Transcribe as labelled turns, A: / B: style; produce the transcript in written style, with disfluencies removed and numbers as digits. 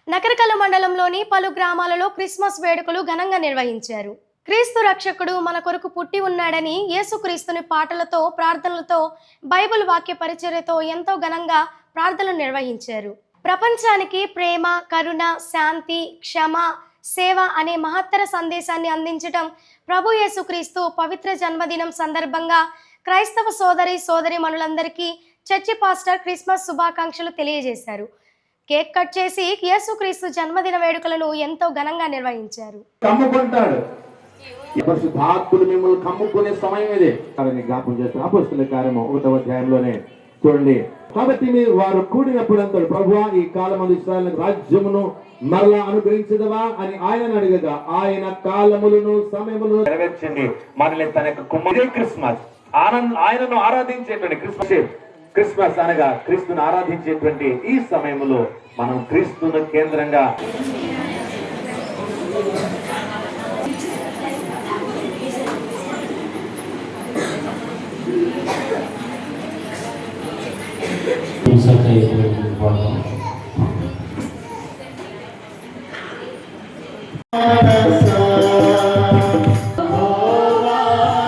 A: నకరికల్లు మండలంలోని పలు గ్రామాలలో క్రిస్మస్ వేడుకలు ఘనంగా నిర్వహించారు. క్రీస్తు రక్షకుడు మన కొరకు పుట్టి ఉన్నాడని యేసుక్రీస్తుని పాటలతో, ప్రార్థనలతో, బైబిల్ వాక్య పరిచర్యతో ఎంతో ఘనంగా ప్రార్థనలు నిర్వహించారు. ప్రపంచానికి ప్రేమ, కరుణ, శాంతి, క్షమ, సేవ అనే మహత్తర సందేశాన్ని అందించడం ప్రభు యేసుక్రీస్తు పవిత్ర జన్మదినం సందర్భంగా క్రైస్తవ సోదరీమణులందరికీ చర్చి పాస్టర్ క్రిస్మస్ శుభాకాంక్షలు తెలియజేశారు. కేక్ కట్ చేసి యేసుక్రీస్తు జన్మదిన వేడుకలను ఎంతో ఘనంగా నిర్వహించారు.
B: కమ్ముకుంటాడు, పరిశుద్ధాత్ముడు మిమ్మల్ని కమ్ముకునే సమయం ఇదే అని జ్ఞాపకం చేస్తారు. అపొస్తలుల కార్యము 1వ అధ్యాయంలోనే చూడండి. కాబట్టి మీరు వారు కూడినప్పుడు అంటాడు, ప్రభువా ఈ కాలమందు ఇశ్రాయేలు రాజ్యమును మరలా అనుగ్రహించదవా అని ఆయన అడగగా ఆయన కాలములను సమయములను నెరవేర్చండి. మనల్ని తన యొక్క కుమారుడే క్రిస్మస్ ఆయనను ఆరాధించేటువంటి క్రిస్మస్ అనగా క్రీస్తును ఆరాధించేటువంటి ఈ సమయంలో మనం క్రీస్తును కేంద్రంగా